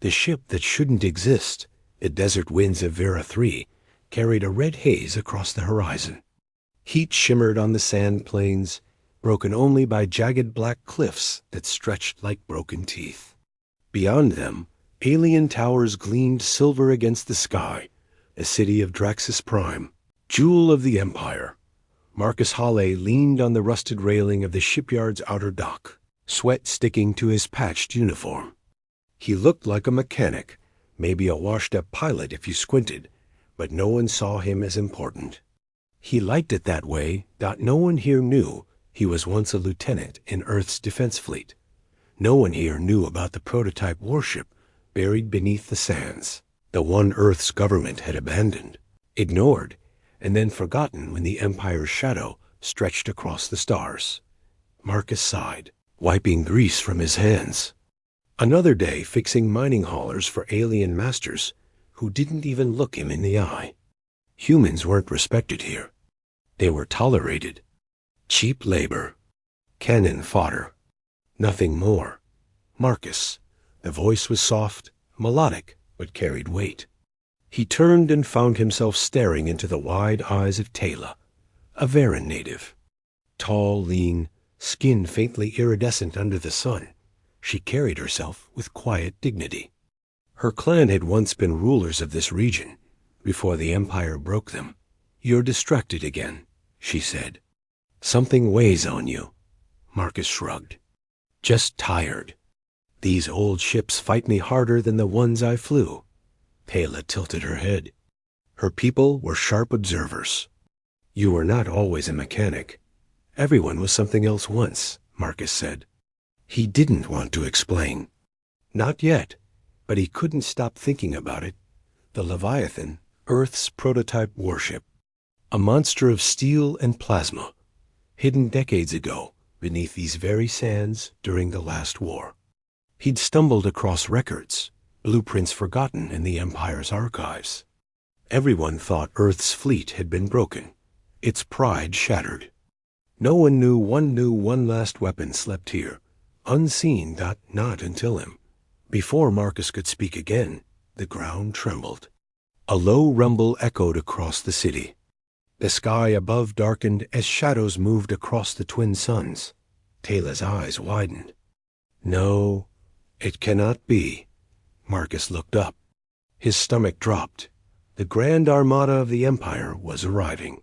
The ship that shouldn't exist, the Desert Winds of Vera 3, carried a red haze across the horizon. Heat shimmered on the sand plains, broken only by jagged black cliffs that stretched like broken teeth. Beyond them, alien towers gleamed silver against the sky, a city of Draxus Prime, jewel of the Empire. Marcus Halley leaned on the rusted railing of the shipyard's outer dock, sweat sticking to his patched uniform. He looked like a mechanic, maybe a washed-up pilot if you squinted, but no one saw him as important. He liked it that way, that no one here knew he was once a lieutenant in Earth's defense fleet. No one here knew about the prototype warship buried beneath the sands, the one Earth's government had abandoned, ignored, and then forgotten when the Empire's shadow stretched across the stars. Marcus sighed, wiping grease from his hands. Another day fixing mining haulers for alien masters who didn't even look him in the eye. Humans weren't respected here. They were tolerated. Cheap labor. Cannon fodder. Nothing more. Marcus. The voice was soft, melodic, but carried weight. He turned and found himself staring into the wide eyes of Taylor, a Varan native. Tall, lean, skin faintly iridescent under the sun, she carried herself with quiet dignity. Her clan had once been rulers of this region, before the Empire broke them. "You're distracted again," she said. "Something weighs on you." Marcus shrugged. "Just tired. These old ships fight me harder than the ones I flew." Taylor tilted her head. Her people were sharp observers. "You were not always a mechanic. Everyone was something else once," Marcus said. He didn't want to explain. Not yet, but he couldn't stop thinking about it. The Leviathan, Earth's prototype warship. A monster of steel and plasma, hidden decades ago beneath these very sands during the last war. He'd stumbled across records, blueprints forgotten in the Empire's archives. Everyone thought Earth's fleet had been broken, its pride shattered. No one knew one last weapon slept here, unseen, not until him. Before Marcus could speak again, the ground trembled. A low rumble echoed across the city. The sky above darkened as shadows moved across the twin suns. Taylor's eyes widened. "No, it cannot be." Marcus looked up. His stomach dropped. The Grand Armada of the Empire was arriving.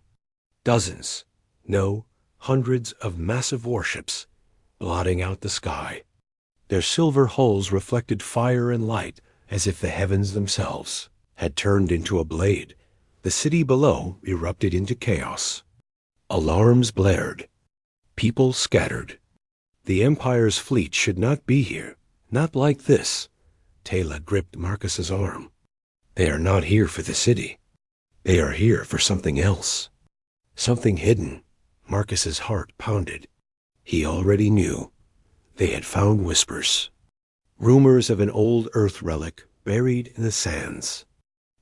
Dozens, no, hundreds of massive warships, blotting out the sky. Their silver hulls reflected fire and light as if the heavens themselves had turned into a blade. The city below erupted into chaos. Alarms blared. People scattered. The Empire's fleet should not be here, not like this. Taylor gripped Marcus's arm. "They are not here for the city. They are here for something else. Something hidden." Marcus's heart pounded. He already knew. They had found whispers. Rumors of an old Earth relic buried in the sands.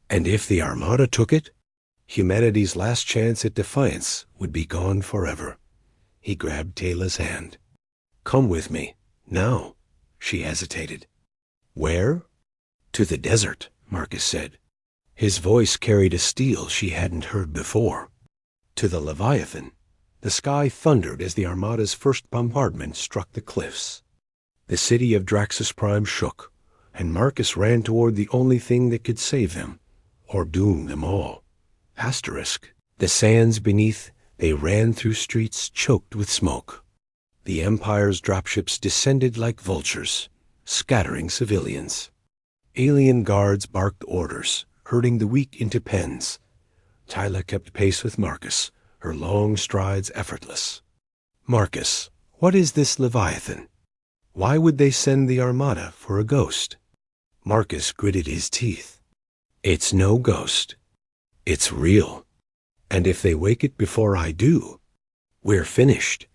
And if the Armada took it, humanity's last chance at defiance would be gone forever. He grabbed Taylor's hand. "Come with me. Now." She hesitated. "Where?" "To the desert," Marcus said. His voice carried a steel she hadn't heard before. "To the Leviathan." The sky thundered as the Armada's first bombardment struck the cliffs. The city of Draxus Prime shook, and Marcus ran toward the only thing that could save them, or doom them all. Asterisk. The sands beneath, they ran through streets choked with smoke. The Empire's dropships descended like vultures, scattering civilians. Alien guards barked orders, herding the weak into pens. Tyler kept pace with Marcus, her long strides effortless. "Marcus, what is this Leviathan? Why would they send the Armada for a ghost?" Marcus gritted his teeth. "It's no ghost. It's real. And if they wake it before I do, we're finished."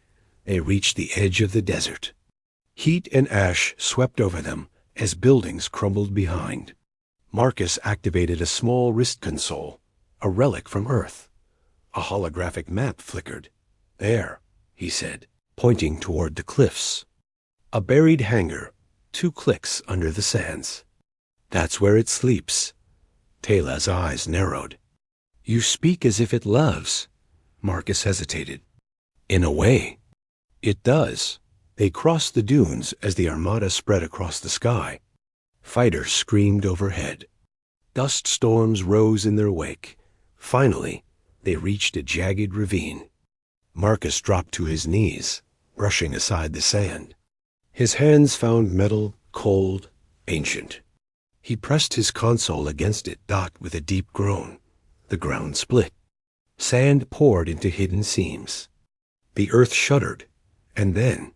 They reached the edge of the desert. Heat and ash swept over them as buildings crumbled behind. Marcus activated a small wrist console, a relic from Earth. A holographic map flickered. "There," he said, pointing toward the cliffs. A buried hangar, 2 clicks under the sands. That's where it sleeps. Tayla's eyes narrowed. You speak as if it loves. Marcus hesitated. In a way. It does. They crossed the dunes as the armada spread across the sky. Fighters screamed overhead. Dust storms rose in their wake. Finally, they reached a jagged ravine. Marcus dropped to his knees, brushing aside the sand. His hands found metal, cold, ancient. He pressed his console against it, with a deep groan. The ground split. Sand poured into hidden seams. The earth shuddered, and then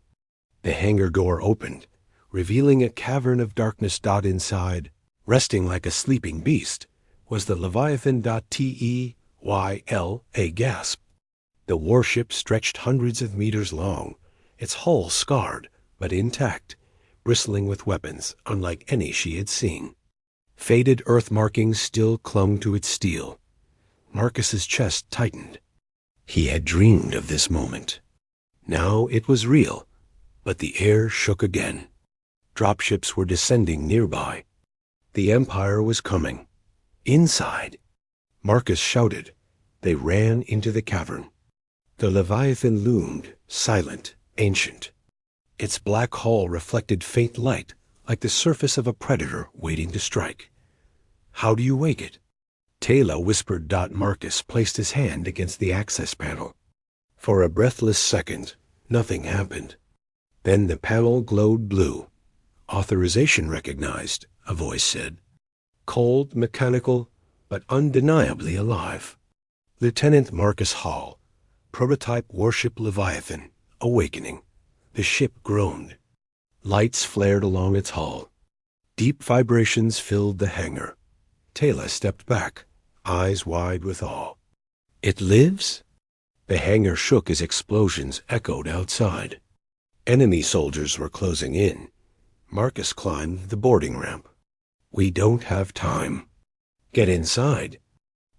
the hangar door opened, revealing a cavern of darkness. Inside, resting like a sleeping beast, was the Leviathan. T-E-Y-L, a gasp. The warship stretched hundreds of meters long, its hull scarred, but intact, bristling with weapons unlike any she had seen. Faded earth markings still clung to its steel. Marcus's chest tightened. He had dreamed of this moment. Now it was real, but the air shook again. Dropships were descending nearby. The Empire was coming. Inside. Marcus shouted. They ran into the cavern. The Leviathan loomed, silent, ancient. Its black hull reflected faint light, like the surface of a predator waiting to strike. How do you wake it? Tayla whispered. Marcus placed his hand against the access panel. For a breathless second, nothing happened. Then the panel glowed blue. Authorization recognized, a voice said. Cold, mechanical, but undeniably alive. Lieutenant Marcus Hall, prototype Warship Leviathan, awakening. The ship groaned. Lights flared along its hull. Deep vibrations filled the hangar. Tayla stepped back, eyes wide with awe. It lives? The hangar shook as explosions echoed outside. Enemy soldiers were closing in. Marcus climbed the boarding ramp. We don't have time. Get inside.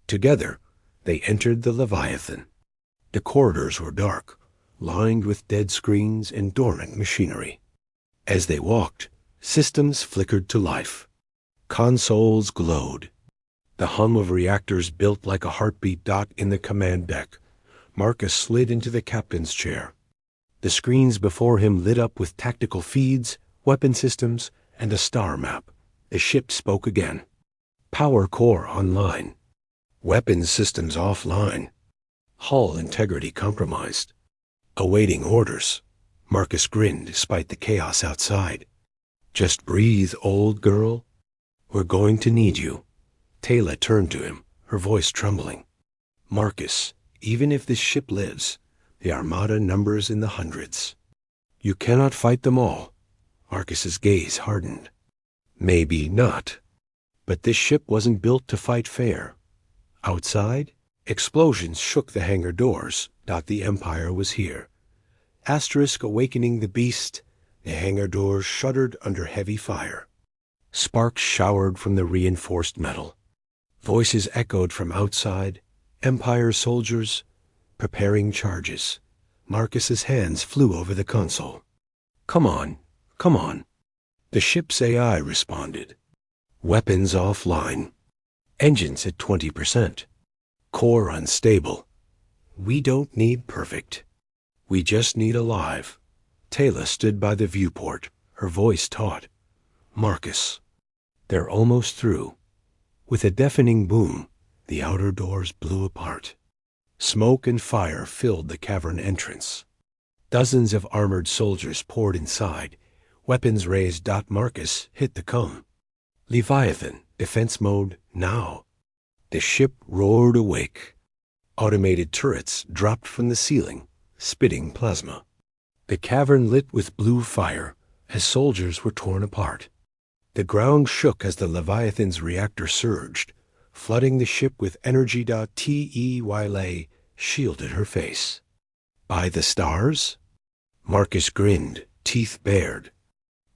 Together, they entered the Leviathan. The corridors were dark, lined with dead screens and dormant machinery. As they walked, systems flickered to life. Consoles glowed. The hum of reactors built like a heartbeat. In the command deck, Marcus slid into the captain's chair. The screens before him lit up with tactical feeds, weapon systems, and a star map. The ship spoke again. Power core online. Weapons systems offline. Hull integrity compromised. Awaiting orders. Marcus grinned despite the chaos outside. Just breathe, old girl. We're going to need you. Tayla turned to him, her voice trembling. Marcus, even if this ship lives, the armada numbers in the hundreds. You cannot fight them all. Marcus's gaze hardened. Maybe not. But this ship wasn't built to fight fair. Outside, explosions shook the hangar doors. The Empire was here. Asterisk awakening the beast, the hangar doors shuddered under heavy fire. Sparks showered from the reinforced metal. Voices echoed from outside, Empire soldiers preparing charges. Marcus's hands flew over the console. Come on, come on. The ship's AI responded. Weapons offline. Engines at 20%. Core unstable. We don't need perfect. We just need alive. Tayla stood by the viewport, her voice taut. Marcus. They're almost through. With a deafening boom, the outer doors blew apart. Smoke and fire filled the cavern entrance. Dozens of armored soldiers poured inside, weapons raised. Marcus hit the cone. Leviathan, defense mode, now. The ship roared awake. Automated turrets dropped from the ceiling, spitting plasma. The cavern lit with blue fire as soldiers were torn apart. The ground shook as the Leviathan's reactor surged, flooding the ship with energy. Teyla shielded her face. By the stars? Marcus grinned, teeth bared.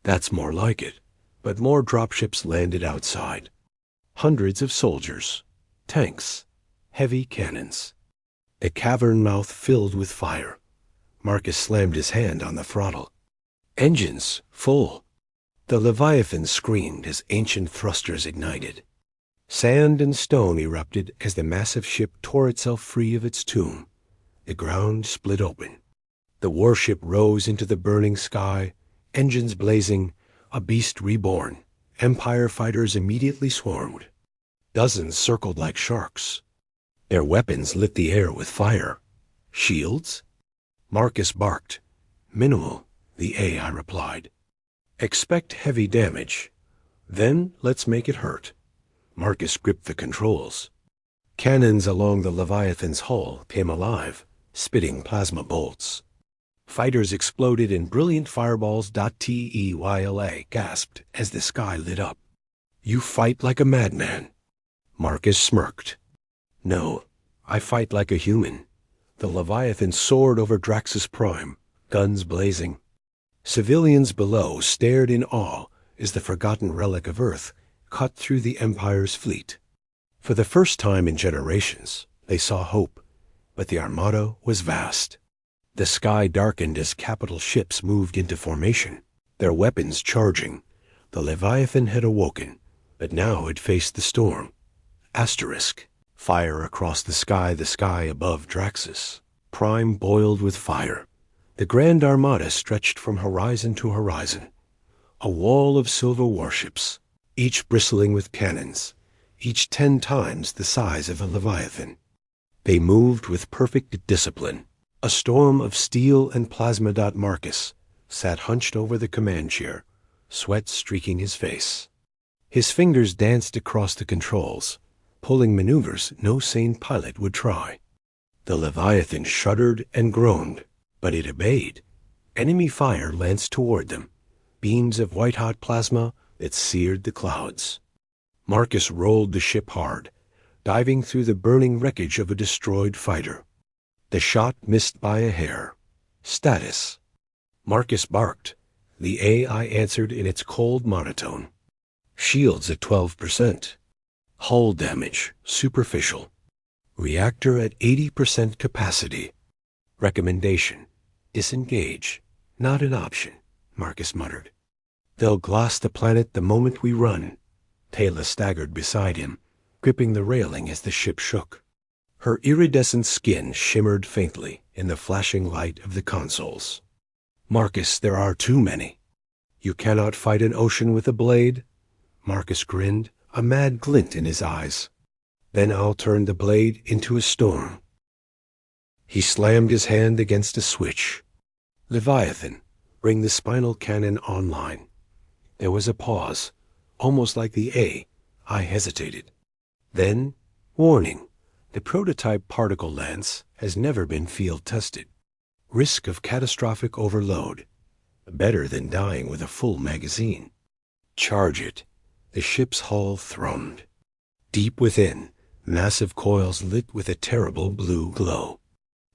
That's more like it, but more dropships landed outside. Hundreds of soldiers, tanks, heavy cannons. The cavern mouth filled with fire. Marcus slammed his hand on the throttle. Engines, full. The Leviathan screamed as ancient thrusters ignited. Sand and stone erupted as the massive ship tore itself free of its tomb. The ground split open. The warship rose into the burning sky, engines blazing, a beast reborn. Empire fighters immediately swarmed. Dozens circled like sharks. Their weapons lit the air with fire. Shields? Marcus barked. Minimal, the AI replied. Expect heavy damage. Then let's make it hurt. Marcus gripped the controls. Cannons along the Leviathan's hull came alive, spitting plasma bolts. Fighters exploded in brilliant fireballs. Teyla gasped as the sky lit up. You fight like a madman. Marcus smirked. No, I fight like a human. The Leviathan soared over Draxus Prime, guns blazing. Civilians below stared in awe as the forgotten relic of Earth cut through the Empire's fleet. For the first time in generations, they saw hope, but the Armada was vast. The sky darkened as capital ships moved into formation, their weapons charging. The Leviathan had awoken, but now it faced the storm. Asterisk. Fire across the sky above Draxus. Prime boiled with fire. The Grand Armada stretched from horizon to horizon. A wall of silver warships, each bristling with cannons, each 10 times the size of a Leviathan. They moved with perfect discipline. A storm of steel and plasma. Marcus sat hunched over the command chair, sweat streaking his face. His fingers danced across the controls, pulling maneuvers no sane pilot would try. The Leviathan shuddered and groaned, but it obeyed. Enemy fire lanced toward them, beams of white-hot plasma that seared the clouds. Marcus rolled the ship hard, diving through the burning wreckage of a destroyed fighter. The shot missed by a hair. Status. Marcus barked. The AI answered in its cold monotone. Shields at 12%. Hull damage, superficial. Reactor at 80% capacity. Recommendation. Disengage. Not an option, Marcus muttered. They'll gloss the planet the moment we run. Teyla staggered beside him, gripping the railing as the ship shook. Her iridescent skin shimmered faintly in the flashing light of the consoles. Marcus, there are too many. You cannot fight an ocean with a blade? Marcus grinned, a mad glint in his eyes. Then I'll turn the blade into a storm. He slammed his hand against a switch. Leviathan, bring the spinal cannon online. There was a pause, almost like the A. I hesitated. Then, warning. The prototype particle lance has never been field-tested. Risk of catastrophic overload. Better than dying with a full magazine. Charge it. The ship's hull thrummed. Deep within, massive coils lit with a terrible blue glow.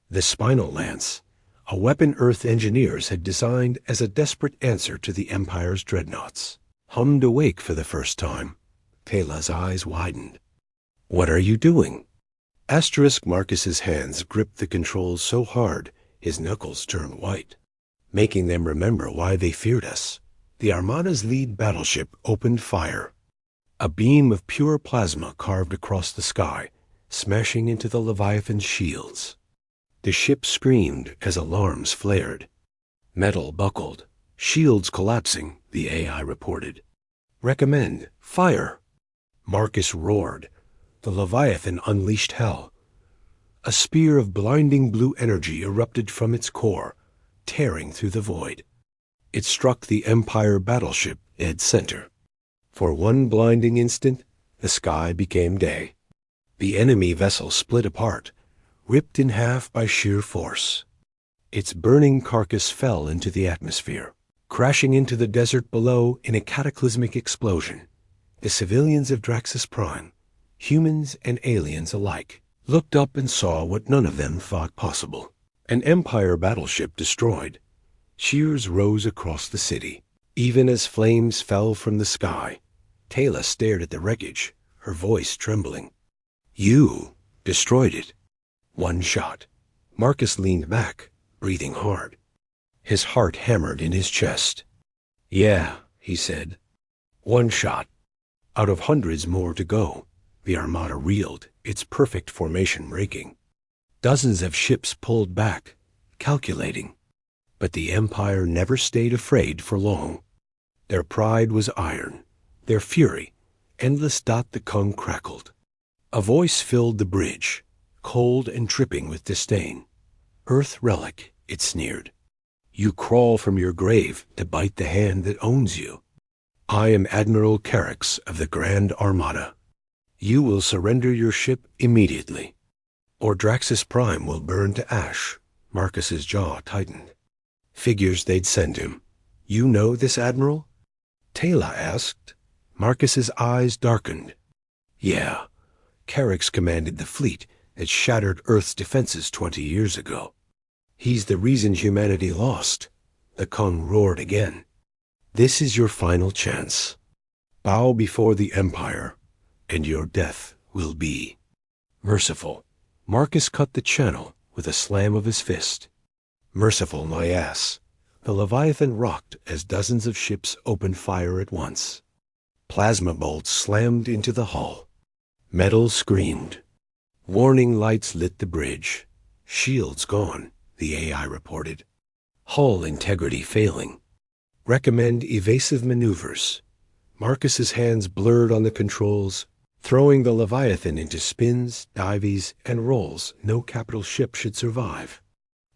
The spinal lance, a weapon Earth engineers had designed as a desperate answer to the Empire's dreadnoughts, hummed awake for the first time. Teyla's eyes widened. What are you doing? Asterisk. Marcus's hands gripped the controls so hard his knuckles turned white, making them remember why they feared us. The Armada's lead battleship opened fire. A beam of pure plasma carved across the sky, smashing into the Leviathan's shields. The ship screamed as alarms flared. Metal buckled, shields collapsing, the AI reported. Recommend fire. Marcus roared. The Leviathan unleashed hell. A spear of blinding blue energy erupted from its core, tearing through the void. It struck the Empire battleship dead center. For one blinding instant, the sky became day. The enemy vessel split apart, ripped in half by sheer force. Its burning carcass fell into the atmosphere, crashing into the desert below in a cataclysmic explosion. The civilians of Draxus Prime, humans and aliens alike, looked up and saw what none of them thought possible. An Empire battleship destroyed. Cheers rose across the city. Even as flames fell from the sky, Teyla stared at the wreckage, her voice trembling. You destroyed it. One shot. Marcus leaned back, breathing hard. His heart hammered in his chest. Yeah, he said. One shot. Out of hundreds more to go, the Armada reeled, its perfect formation breaking. Dozens of ships pulled back, calculating. But the Empire never stayed afraid for long. Their pride was iron, their fury, endless. The Kung crackled. A voice filled the bridge, cold and dripping with disdain. Earth relic, it sneered. You crawl from your grave to bite the hand that owns you. I am Admiral Carrax of the Grand Armada. You will surrender your ship immediately, or Draxus Prime will burn to ash. Marcus's jaw tightened. Figures they'd send him. You know this, Admiral? Tayla asked. Marcus's eyes darkened. Yeah, Carrax commanded the fleet that shattered Earth's defenses 20 years ago. He's the reason humanity lost. The Kung roared again. This is your final chance. Bow before the Empire, and your death will be merciful. Marcus cut the channel with a slam of his fist. Merciful, my ass. The Leviathan rocked as dozens of ships opened fire at once. Plasma bolts slammed into the hull. Metal screamed. Warning lights lit the bridge. Shields gone, the AI reported. Hull integrity failing. Recommend evasive maneuvers. Marcus's hands blurred on the controls, throwing the Leviathan into spins, dives, and rolls no capital ship should survive.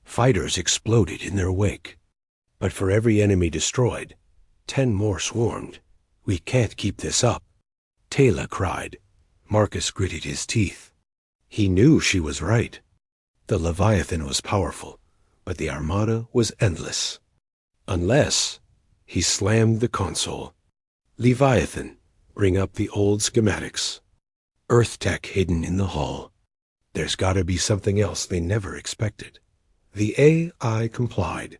Fighters exploded in their wake. But for every enemy destroyed, 10 more swarmed. We can't keep this up. Tayla cried. Marcus gritted his teeth. He knew she was right. The Leviathan was powerful, but the Armada was endless. Unless, he slammed the console. Leviathan, bring up the old schematics. Earth tech hidden in the hull. There's gotta be something else they never expected. The AI complied.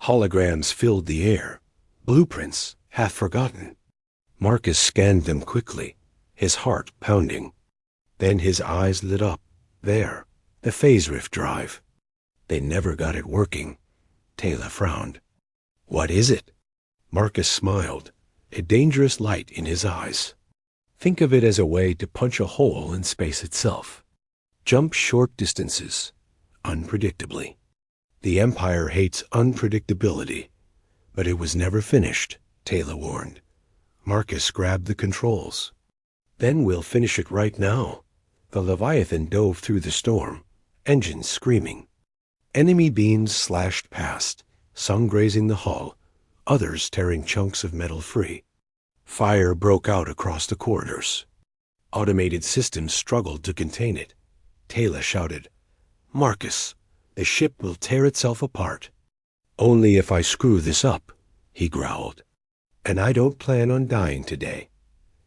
Holograms filled the air. Blueprints, half forgotten. Marcus scanned them quickly, his heart pounding. Then his eyes lit up. There, the phase rift drive. They never got it working. Tayla frowned. What is it? Marcus smiled, a dangerous light in his eyes. Think of it as a way to punch a hole in space itself. Jump short distances, unpredictably. The Empire hates unpredictability, but it was never finished, Tayla warned. Marcus grabbed the controls. Then we'll finish it right now. The Leviathan dove through the storm, engines screaming. Enemy beams slashed past, some grazing the hull, others tearing chunks of metal free. Fire broke out across the corridors. Automated systems struggled to contain it. Tayla shouted, Marcus, the ship will tear itself apart. Only if I screw this up, he growled. And I don't plan on dying today.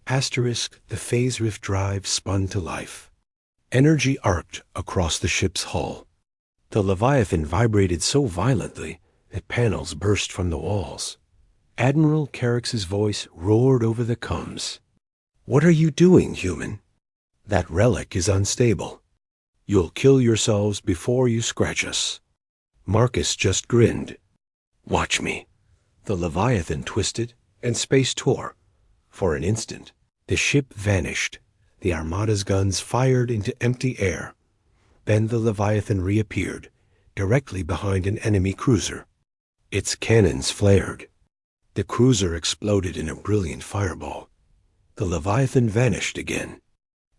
Asterisk, the phase rift drive spun to life. Energy arced across the ship's hull. The Leviathan vibrated so violently that panels burst from the walls. Admiral Carrax's voice roared over the comms. What are you doing, human? That relic is unstable. You'll kill yourselves before you scratch us. Marcus just grinned. Watch me. The Leviathan twisted, and space tore. For an instant, the ship vanished. The Armada's guns fired into empty air. Then the Leviathan reappeared, directly behind an enemy cruiser. Its cannons flared. The cruiser exploded in a brilliant fireball. The Leviathan vanished again,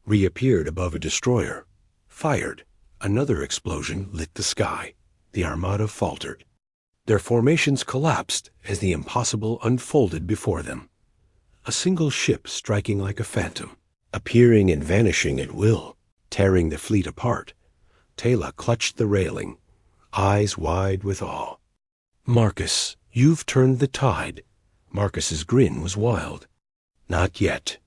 reappeared above a destroyer, fired. Another explosion lit the sky. The Armada faltered. Their formations collapsed as the impossible unfolded before them. A single ship striking like a phantom, appearing and vanishing at will, tearing the fleet apart. Tayla clutched the railing, eyes wide with awe. Marcus, you've turned the tide. Marcus's grin was wild. Not yet.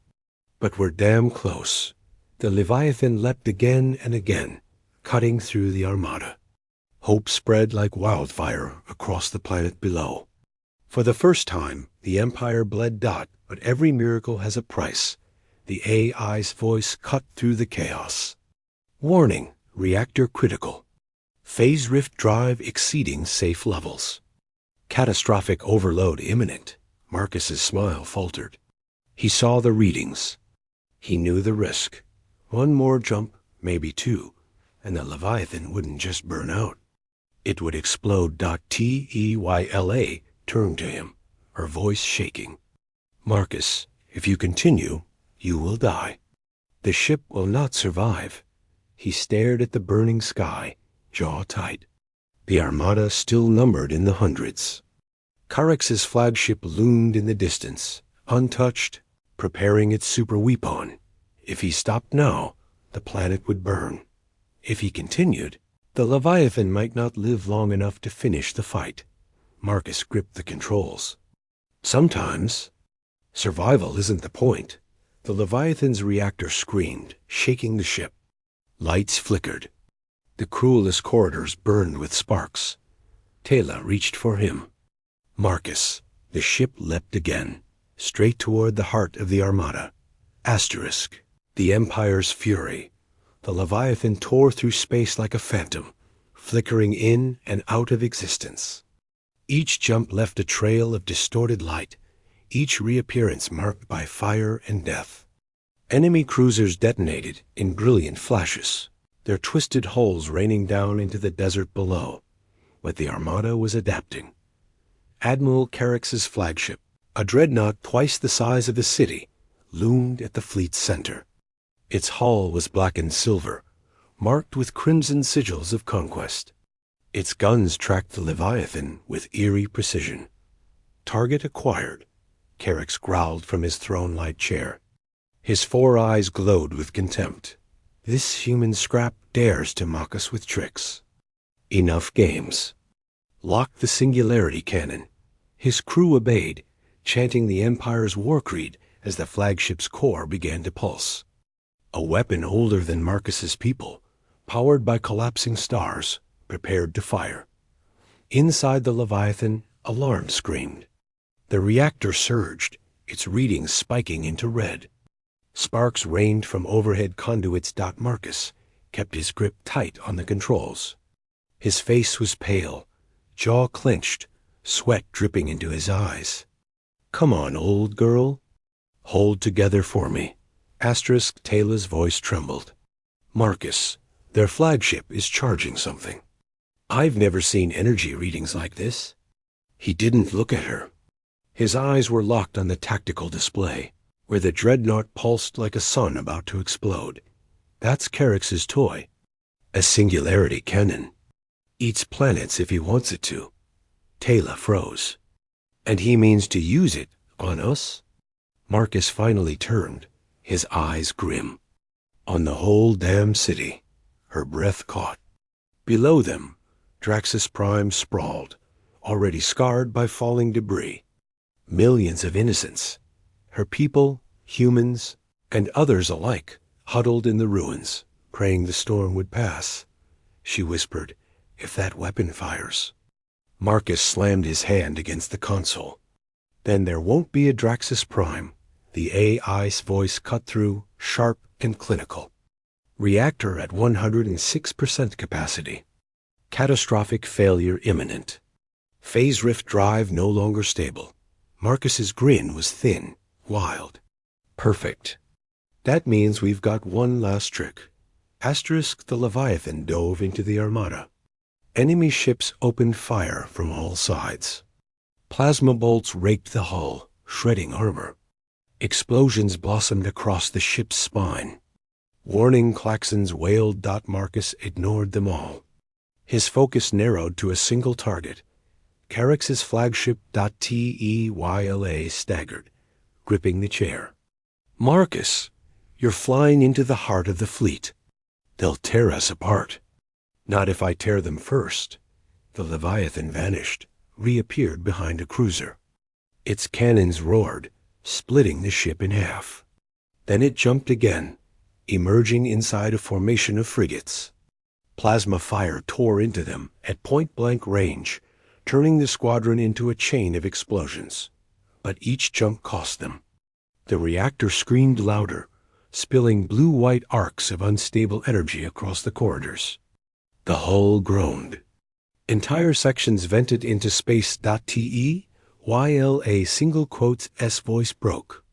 But we're damn close. The Leviathan leapt again and again, cutting through the Armada. Hope spread like wildfire across the planet below. For the first time, the Empire bled. But every miracle has a price. The AI's voice cut through the chaos. Warning, reactor critical. Phase rift drive exceeding safe levels. Catastrophic overload imminent. Marcus's smile faltered. He saw the readings. He knew the risk. One more jump, maybe two, and the Leviathan wouldn't just burn out. It would explode. Teyla turned to him, her voice shaking. Marcus, if you continue, you will die. The ship will not survive. He stared at the burning sky, jaw tight. The armada still numbered in the hundreds. Carix's flagship loomed in the distance, untouched, preparing its super weapon. If he stopped now, the planet would burn. If he continued, the Leviathan might not live long enough to finish the fight. Marcus gripped the controls. Sometimes, survival isn't the point. The Leviathan's reactor screamed, shaking the ship. Lights flickered. The cruelest corridors burned with sparks. Teyla reached for him. Marcus, the ship leapt again, straight toward the heart of the armada. Asterisk, the Empire's fury. The Leviathan tore through space like a phantom, flickering in and out of existence. Each jump left a trail of distorted light, each reappearance marked by fire and death. Enemy cruisers detonated in brilliant flashes, their twisted hulls raining down into the desert below. But the armada was adapting. Admiral Carix's flagship, a dreadnought twice the size of the city, loomed at the fleet's center. Its hull was blackened silver, marked with crimson sigils of conquest. Its guns tracked the Leviathan with eerie precision. Target acquired, Carix growled from his throne-like chair. His 4 eyes glowed with contempt. This human scrap dares to mock us with tricks. Enough games. Lock the singularity cannon. His crew obeyed, chanting the Empire's war creed as the flagship's core began to pulse. A weapon older than Marcus's people, powered by collapsing stars, prepared to fire. Inside the Leviathan, alarm screamed. The reactor surged, its readings spiking into red. Sparks rained from overhead conduits. Marcus kept his grip tight on the controls. His face was pale, jaw clenched, sweat dripping into his eyes. Come on, old girl. Hold together for me. Asterisk, Teyla's voice trembled. Marcus, their flagship is charging something. I've never seen energy readings like this. He didn't look at her. His eyes were locked on the tactical display, where the dreadnought pulsed like a sun about to explode. That's Carix's toy. A singularity cannon. Eats planets if he wants it to. Teyla froze. And he means to use it on us? Marcus finally turned, his eyes grim. On the whole damn city. Her breath caught. Below them, Draxus Prime sprawled, already scarred by falling debris. Millions of innocents. Her people, humans, and others alike, huddled in the ruins, praying the storm would pass. She whispered, if that weapon fires. Marcus slammed his hand against the console. Then there won't be a Draxus Prime. The AI's voice cut through, sharp and clinical. Reactor at 106% capacity. Catastrophic failure imminent. Phase rift drive no longer stable. Marcus's grin was thin, wild. Perfect. That means we've got one last trick. Asterisk, the Leviathan dove into the armada. Enemy ships opened fire from all sides. Plasma bolts raked the hull, shredding armor. Explosions blossomed across the ship's spine. Warning klaxons wailed. Marcus ignored them all. His focus narrowed to a single target. Carix's flagship. Teyla staggered, gripping the chair. Marcus, you're flying into the heart of the fleet. They'll tear us apart. Not if I tear them first. The Leviathan vanished, reappeared behind a cruiser. Its cannons roared, splitting the ship in half. Then it jumped again, emerging inside a formation of frigates. Plasma fire tore into them at point-blank range, turning the squadron into a chain of explosions. But each jump cost them. The reactor screamed louder, spilling blue-white arcs of unstable energy across the corridors. The hull groaned. Entire sections vented into space. Te while a single quote's S voice broke.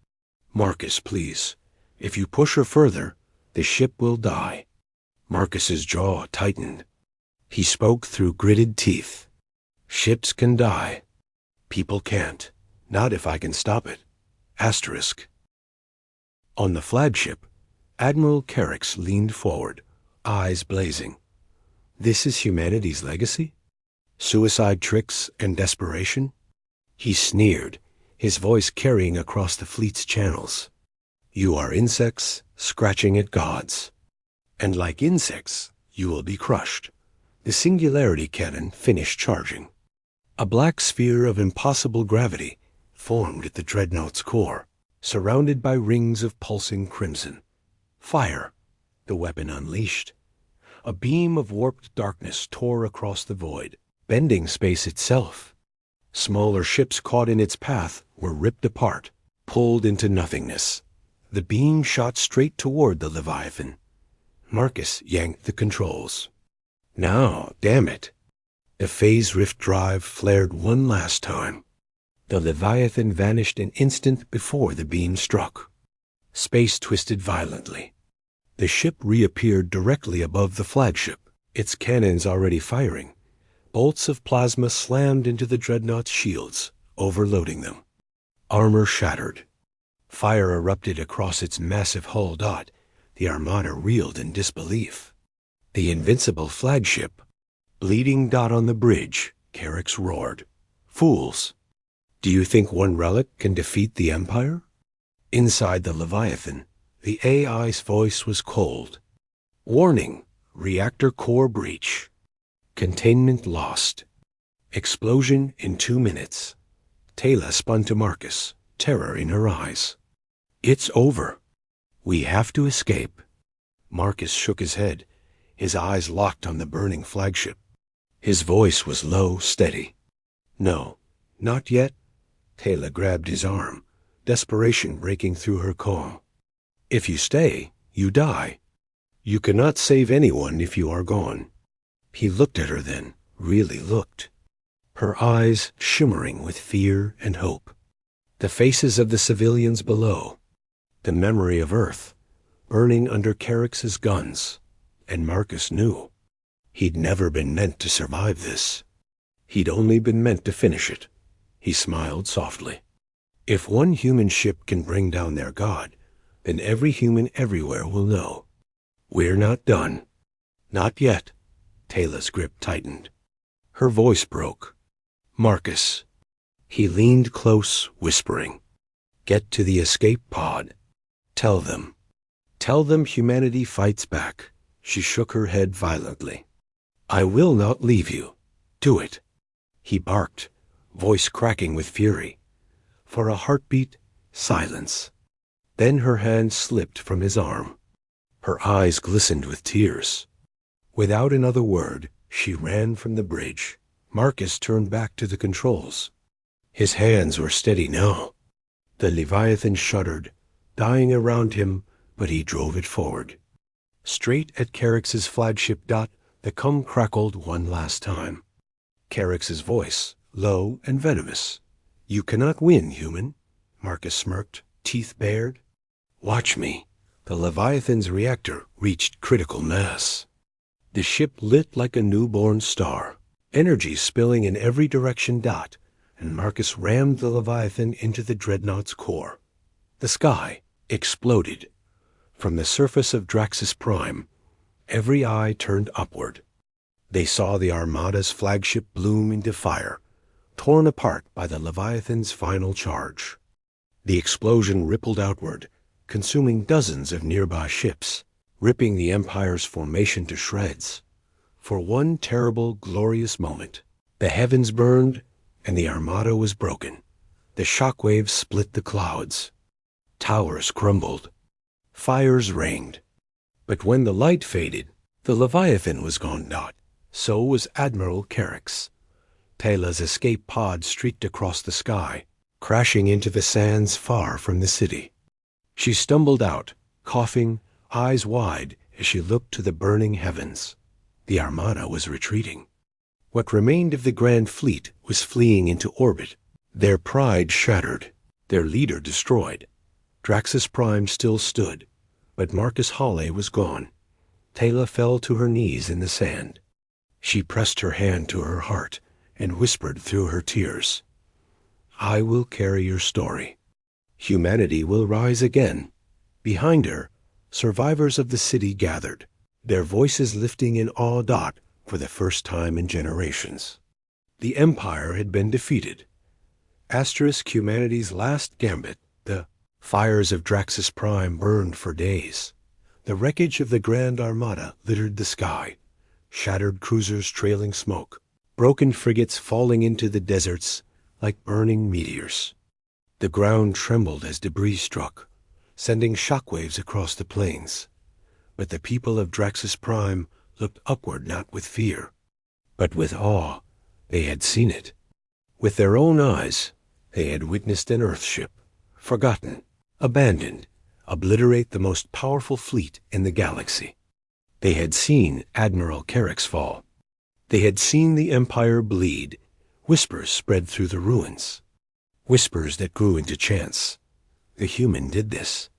"Marcus, please. If you push her further, the ship will die." Marcus's jaw tightened. He spoke through gritted teeth. "Ships can die. People can't. Not if I can stop it. Asterisk." On the flagship, Admiral Carrick's leaned forward, eyes blazing. This is humanity's legacy? Suicide tricks and desperation? He sneered, his voice carrying across the fleet's channels. "You are insects scratching at gods. And like insects, you will be crushed." The singularity cannon finished charging. A black sphere of impossible gravity formed at the dreadnought's core, surrounded by rings of pulsing crimson. Fire, the weapon unleashed. A beam of warped darkness tore across the void, bending space itself. Smaller ships caught in its path were ripped apart, pulled into nothingness. The beam shot straight toward the Leviathan. Marcus yanked the controls. "Now, damn it." The phase rift drive flared one last time. The Leviathan vanished an instant before the beam struck. Space twisted violently. The ship reappeared directly above the flagship, its cannons already firing. Bolts of plasma slammed into the dreadnought's shields, overloading them. Armor shattered. Fire erupted across its massive hull. The Armada reeled in disbelief. The invincible flagship. Bleeding dot on the bridge, Carrick's roared. "Fools! Do you think one relic can defeat the Empire?" Inside the Leviathan, the AI's voice was cold. "Warning! Reactor core breach. Containment lost. Explosion in 2 minutes." Taylor spun to Marcus, terror in her eyes. "It's over. We have to escape." Marcus shook his head, his eyes locked on the burning flagship. His voice was low, steady. "No, not yet." Taylor grabbed his arm, desperation breaking through her calm. "If you stay, you die. You cannot save anyone if you are gone." He looked at her then, really looked. Her eyes shimmering with fear and hope. The faces of the civilians below. The memory of Earth, burning under Carrick's guns. And Marcus knew. He'd never been meant to survive this. He'd only been meant to finish it. He smiled softly. If one human ship can bring down their god, then every human everywhere will know. We're not done. Not yet. Taylor's grip tightened. Her voice broke. "Marcus." He leaned close, whispering. "Get to the escape pod. Tell them. Tell them humanity fights back." She shook her head violently. "I will not leave you. Do it." He barked, voice cracking with fury. For a heartbeat, silence. Then her hand slipped from his arm. Her eyes glistened with tears. Without another word, she ran from the bridge. Marcus turned back to the controls. His hands were steady now. The Leviathan shuddered, dying around him, but he drove it forward. Straight at Carrick's flagship. The cum crackled one last time. Carrick's voice, low and venomous. "You cannot win, human." Marcus smirked, teeth bared. "Watch me." The Leviathan's reactor reached critical mass. The ship lit like a newborn star, energy spilling in every direction. And Marcus rammed the Leviathan into the dreadnought's core. The sky exploded. From the surface of Draxus Prime, every eye turned upward. They saw the Armada's flagship bloom into fire, torn apart by the Leviathan's final charge. The explosion rippled outward, consuming dozens of nearby ships, ripping the Empire's formation to shreds. For one terrible, glorious moment, the heavens burned and the Armada was broken. The shockwaves split the clouds. Towers crumbled. Fires reigned. But when the light faded, the Leviathan was gone. So was Admiral Carrick's. Taylor's escape pod streaked across the sky, crashing into the sands far from the city. She stumbled out, coughing, eyes wide as she looked to the burning heavens. The Armada was retreating. What remained of the Grand Fleet was fleeing into orbit, Their pride shattered, their leader destroyed. Draxus Prime still stood, but Marcus Halley was gone. Tayla fell to her knees in the sand. She pressed her hand to her heart and whispered through her tears, "I will carry your story. Humanity will rise again." Behind her, survivors of the city gathered, their voices lifting in awe for the first time in generations. The Empire had been defeated. Humanity's last gambit, the fires of Draxus Prime burned for days. The wreckage of the Grand Armada littered the sky, shattered cruisers trailing smoke, broken frigates falling into the deserts like burning meteors. The ground trembled as debris struck, sending shockwaves across the plains. But the people of Draxus Prime looked upward not with fear, but with awe. They had seen it. With their own eyes, they had witnessed an Earthship, forgotten, abandoned, obliterate the most powerful fleet in the galaxy. They had seen Admiral Carrick's fall. They had seen the Empire bleed. Whispers spread through the ruins. Whispers that grew into chants. The human did this.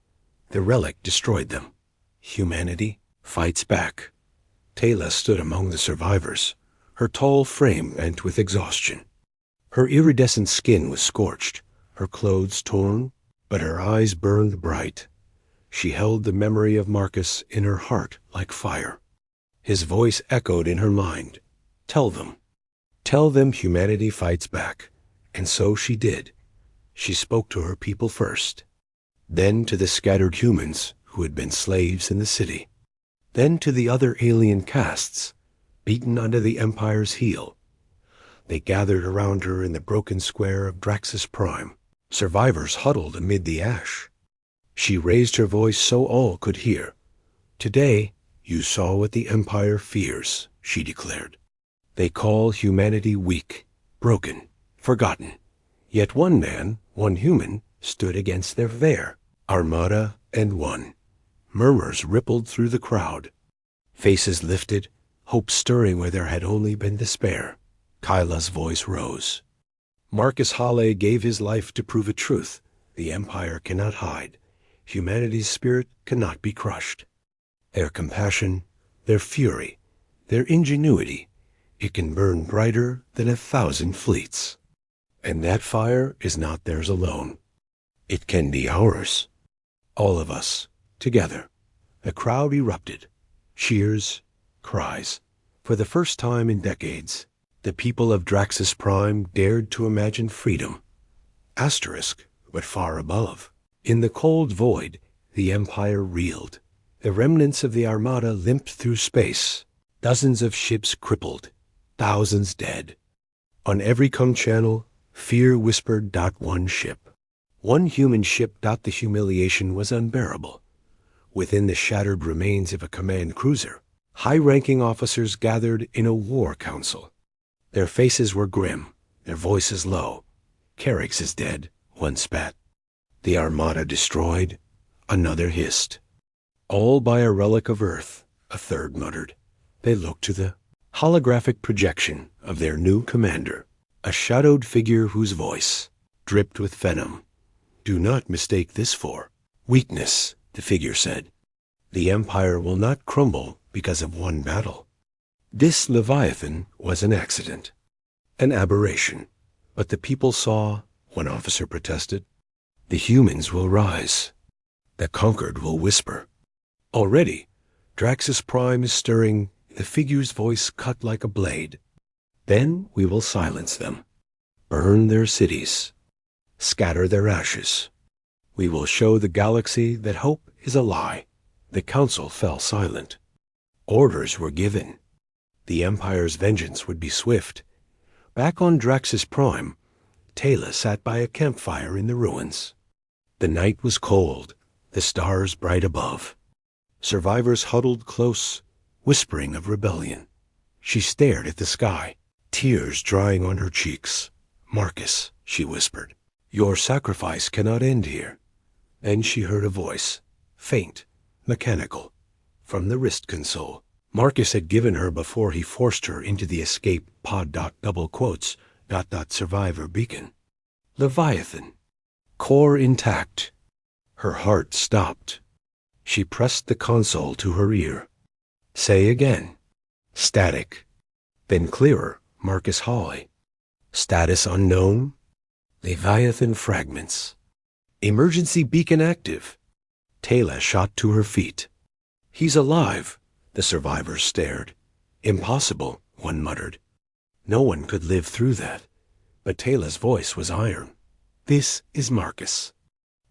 The relic destroyed them. Humanity fights back. Tayla stood among the survivors, her tall frame bent with exhaustion. Her iridescent skin was scorched, her clothes torn, but her eyes burned bright. She held the memory of Marcus in her heart like fire. His voice echoed in her mind. Tell them humanity fights back. And so she did. She spoke to her people first, then to the scattered humans who had been slaves in the city, then to the other alien castes, beaten under the Empire's heel. They gathered around her in the broken square of Draxus Prime. Survivors huddled amid the ash. She raised her voice so all could hear. "Today, you saw what the Empire fears," she declared. "They call humanity weak, broken, forgotten. Yet one man, one human, stood against their veer. Armada and won." Murmurs rippled through the crowd. Faces lifted, hope stirring where there had only been despair. Kyla's voice rose. "Marcus Halley gave his life to prove a truth the Empire cannot hide. Humanity's spirit cannot be crushed. Their compassion, their fury, their ingenuity, it can burn brighter than 1,000 fleets. And that fire is not theirs alone. It can be ours. All of us, together." The crowd erupted. Cheers, cries. For the first time in decades, the people of Draxus Prime dared to imagine freedom. But far above. In the cold void, the Empire reeled. The remnants of the Armada limped through space. Dozens of ships crippled. Thousands dead. On every channel, fear whispered. One ship. One human ship. The humiliation was unbearable. Within the shattered remains of a command cruiser, high-ranking officers gathered in a war council. Their faces were grim, their voices low. "Carrick's is dead," one spat. "The Armada destroyed," another hissed. "All by a relic of Earth," a third muttered. They looked to the holographic projection of their new commander, a shadowed figure whose voice dripped with venom. "Do not mistake this for weakness," the figure said. "The Empire will not crumble because of one battle. This Leviathan was an accident, an aberration. But the people saw," one officer protested. "The humans will rise. The conquered will whisper." Already, Draxus Prime is stirring, the figure's voice cut like a blade. "Then we will silence them, burn their cities, scatter their ashes. We will show the galaxy that hope is a lie." The council fell silent. Orders were given. The Empire's vengeance would be swift. Back on Draxus Prime, Tayla sat by a campfire in the ruins. The night was cold, the stars bright above. Survivors huddled close, whispering of rebellion. She stared at the sky, tears drying on her cheeks. "Marcus," she whispered, "your sacrifice cannot end here." Then she heard a voice, faint, mechanical, from the wrist console. Marcus had given her before he forced her into the escape pod. Survivor beacon. Leviathan. Core intact. Her heart stopped. She pressed the console to her ear. Say again. Static. Then clearer, Marcus Hawley. Status unknown. Leviathan fragments. Emergency beacon active. Taylor shot to her feet. He's alive, the survivors stared. Impossible, one muttered. No one could live through that. But Taylor's voice was iron. This is Marcus.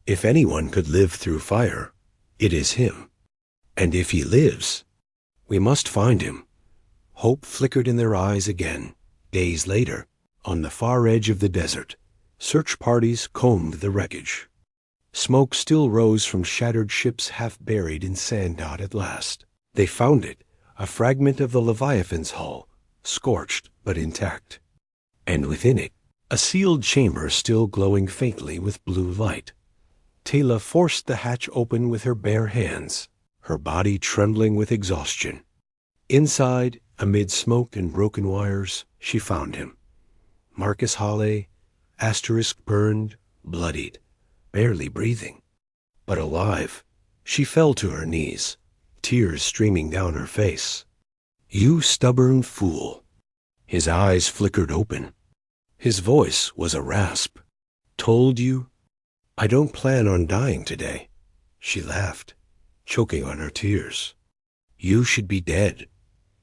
If anyone could live through fire, it is him. And if he lives, we must find him. Hope flickered in their eyes again. Days later, on the far edge of the desert, search parties combed the wreckage. Smoke still rose from shattered ships half buried in sand dot at last. They found it, a fragment of the Leviathan's hull, scorched but intact. And within it, a sealed chamber still glowing faintly with blue light. Taylor forced the hatch open with her bare hands, her body trembling with exhaustion. Inside, amid smoke and broken wires, she found him. Marcus Hawley, asterisk burned, bloodied, barely breathing. But alive, she fell to her knees, tears streaming down her face. You stubborn fool. His eyes flickered open. His voice was a rasp. Told you? I don't plan on dying today. She laughed, choking on her tears. You should be dead.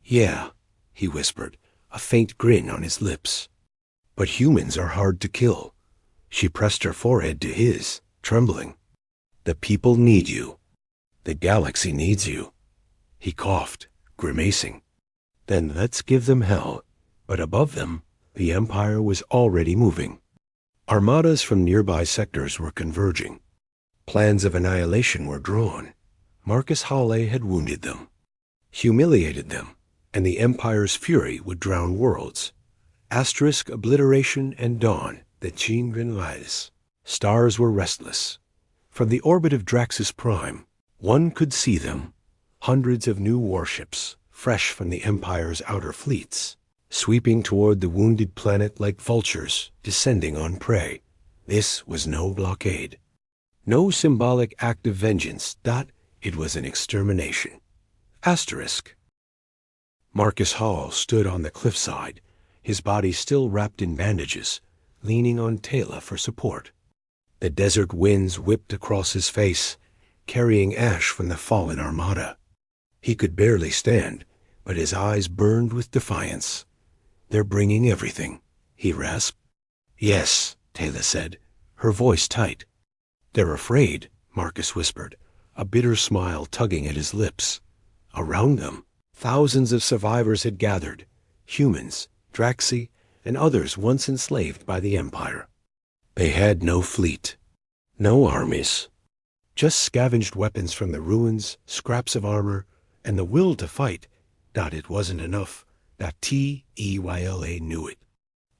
Yeah, he whispered, a faint grin on his lips. But humans are hard to kill. She pressed her forehead to his, trembling. The people need you. The galaxy needs you. He coughed, grimacing. Then let's give them hell. But above them, the Empire was already moving. Armadas from nearby sectors were converging. Plans of annihilation were drawn. Marcus Hawley had wounded them, humiliated them, and the Empire's fury would drown worlds. Asterisk obliteration and dawn, the Chin Grinlides. Stars were restless. From the orbit of Draxus Prime, one could see them, hundreds of new warships, fresh from the Empire's outer fleets, sweeping toward the wounded planet like vultures descending on prey. This was no blockade. No symbolic act of vengeance. It was an extermination. Asterisk. Marcus Hall stood on the cliffside, his body still wrapped in bandages, leaning on Taylor for support. The desert winds whipped across his face, carrying ash from the fallen armada. He could barely stand, but his eyes burned with defiance. They're bringing everything, he rasped. Yes, Taylor said, her voice tight. They're afraid, Marcus whispered, a bitter smile tugging at his lips. Around them, thousands of survivors had gathered, humans, Draxi, and others once enslaved by the Empire. They had no fleet, no armies, just scavenged weapons from the ruins, scraps of armor, and the will to fight. It wasn't enough. Teyla knew it.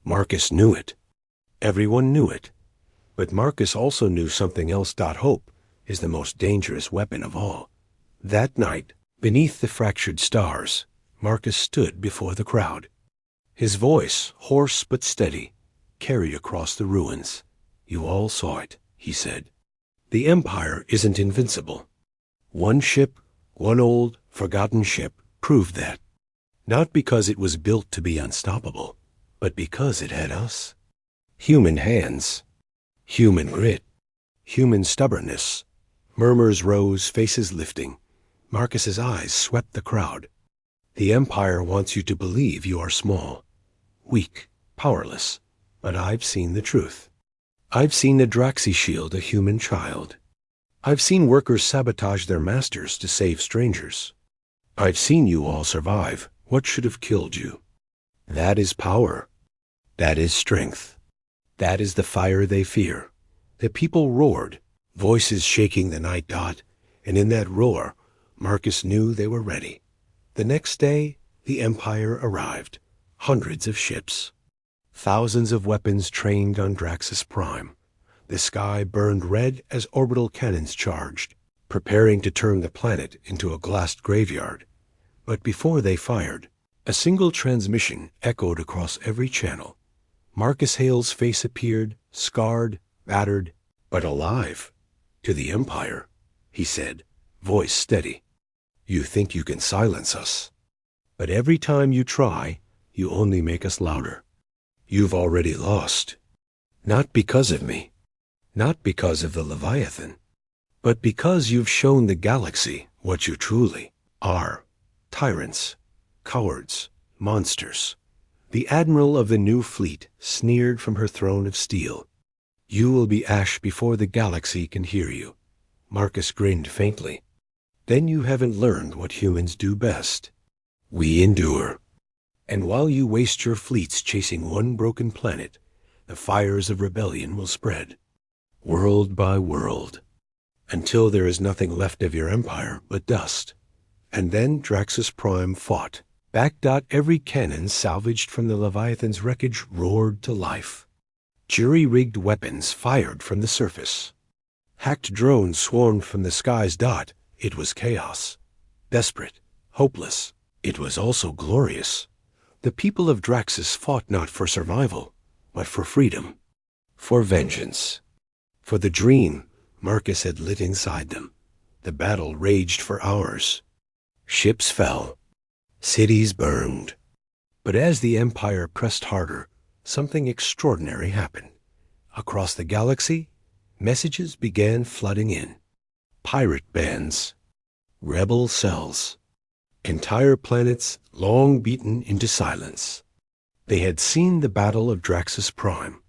Marcus knew it. Everyone knew it. But Marcus also knew something else. Hope is the most dangerous weapon of all. That night, beneath the fractured stars, Marcus stood before the crowd. His voice, hoarse but steady, carried across the ruins. You all saw it, he said. The Empire isn't invincible. One ship, one old, forgotten ship, proved that. Not because it was built to be unstoppable, but because it had us. Human hands, human grit, human stubbornness. Murmurs rose, faces lifting. Marcus's eyes swept the crowd. The Empire wants you to believe you are small, weak, powerless. But I've seen the truth. I've seen the Draxi shield a human child. I've seen workers sabotage their masters to save strangers. I've seen you all survive what should have killed you. That is power. That is strength. That is the fire they fear. The people roared, voices shaking the night. And in that roar, Marcus knew they were ready. The next day, the Empire arrived. Hundreds of ships. Thousands of weapons trained on Draxus Prime. The sky burned red as orbital cannons charged, preparing to turn the planet into a glassed graveyard. But before they fired, a single transmission echoed across every channel. Marcus Hale's face appeared, scarred, battered, but alive. "To the Empire," he said, voice steady. "You think you can silence us. But every time you try, you only make us louder. You've already lost. Not because of me, not because of the Leviathan, but because you've shown the galaxy what you truly are. Tyrants, cowards, monsters." The admiral of the new fleet sneered from her throne of steel. "You will be ash before the galaxy can hear you." Marcus grinned faintly. "Then you haven't learned what humans do best. We endure. And while you waste your fleets chasing one broken planet, the fires of rebellion will spread, world by world, until there is nothing left of your empire but dust." And then Draxus Prime fought. Back. Every cannon salvaged from the Leviathan's wreckage roared to life. Jury-rigged weapons fired from the surface. Hacked drones swarmed from the skies. It was chaos. Desperate. Hopeless. It was also glorious. The people of Draxus fought not for survival, but for freedom. For vengeance. For the dream Marcus had lit inside them. The battle raged for hours. Ships fell. Cities burned. But as the Empire pressed harder, something extraordinary happened. Across the galaxy, messages began flooding in. Pirate bands. Rebel cells. Entire planets long beaten into silence. They had seen the battle of Draxus Prime.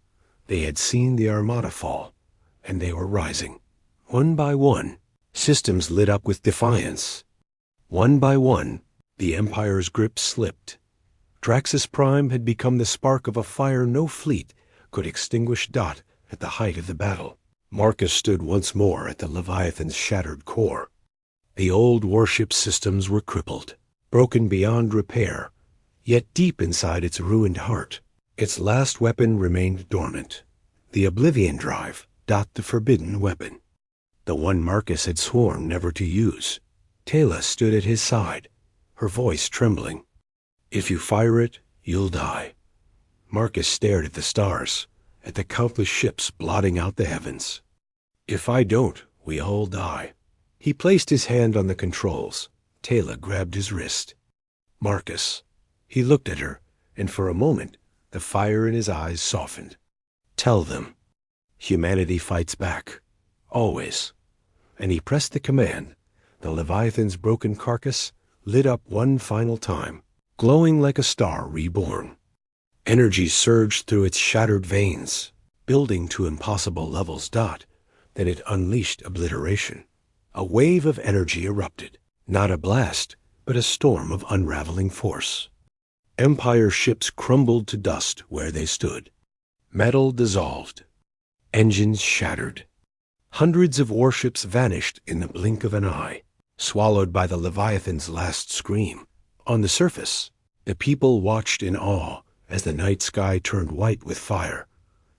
They had seen the Armada fall, and they were rising. One by one, systems lit up with defiance. One by one, the Empire's grip slipped. Draxus Prime had become the spark of a fire no fleet could extinguish. At the height of the battle, Marcus stood once more at the Leviathan's shattered core. The old warship systems were crippled, broken beyond repair, yet deep inside its ruined heart, its last weapon remained dormant. The Oblivion Drive. The forbidden weapon. The one Marcus had sworn never to use. Tayla stood at his side, her voice trembling. "If you fire it, you'll die." Marcus stared at the stars, at the countless ships blotting out the heavens. "If I don't, we all die." He placed his hand on the controls. Tayla grabbed his wrist. "Marcus." He looked at her, and for a moment, the fire in his eyes softened. "Tell them. Humanity fights back. Always." And he pressed the command. The Leviathan's broken carcass lit up one final time, glowing like a star reborn. Energy surged through its shattered veins, building to impossible levels. Then it unleashed obliteration. A wave of energy erupted, not a blast, but a storm of unraveling force. Empire ships crumbled to dust where they stood. Metal dissolved. Engines shattered. Hundreds of warships vanished in the blink of an eye, swallowed by the Leviathan's last scream. On the surface, the people watched in awe as the night sky turned white with fire,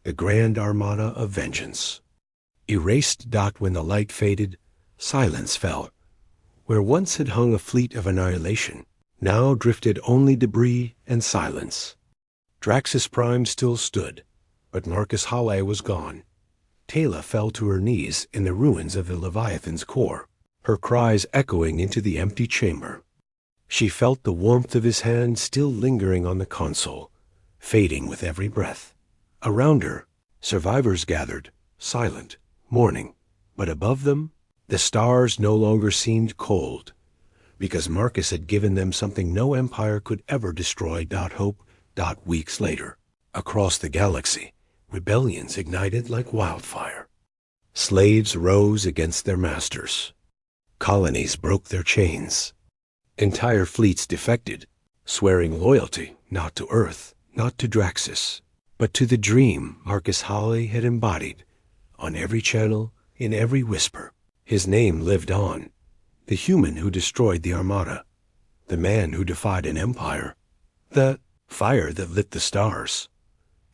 the grand armada of vengeance. Erased. When the light faded, silence fell. Where once had hung a fleet of annihilation, now drifted only debris and silence. Draxus Prime still stood, but Marcus Hale was gone. Tayla fell to her knees in the ruins of the Leviathan's core, her cries echoing into the empty chamber. She felt the warmth of his hand still lingering on the console, fading with every breath. Around her, survivors gathered, silent, mourning, but above them, the stars no longer seemed cold, because Marcus had given them something no empire could ever destroy. Hope. Weeks later, across the galaxy, rebellions ignited like wildfire. Slaves rose against their masters. Colonies broke their chains. Entire fleets defected, swearing loyalty not to Earth, not to Draxus, but to the dream Marcus Hale had embodied. On every channel, in every whisper, his name lived on. The human who destroyed the Armada. The man who defied an empire. The fire that lit the stars.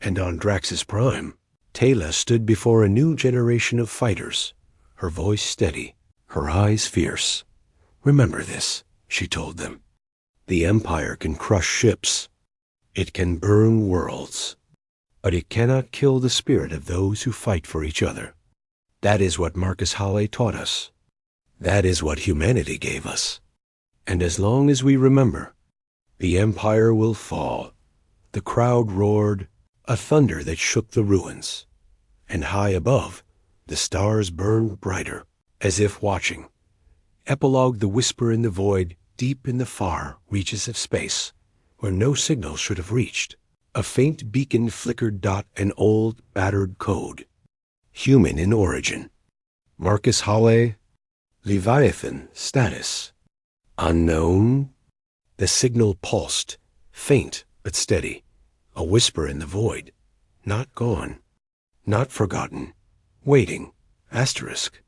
And on Draxus Prime, Tayla stood before a new generation of fighters, her voice steady, her eyes fierce. "Remember this," she told them. "The Empire can crush ships. It can burn worlds. but it cannot kill the spirit of those who fight for each other. That is what Marcus Halle taught us. That is what humanity gave us. And as long as we remember, the empire will fall. The crowd roared, a thunder that shook the ruins. And high above, the stars burned brighter, as if watching. Epilogue the whisper in the void, deep in the far reaches of space, where no signal should have reached. A faint beacon flickered dot an old, battered code. Human in origin. Marcus Halle, Leviathan status. Unknown? The signal pulsed, faint but steady. A whisper in the void. Not gone. Not forgotten. Waiting. Asterisk.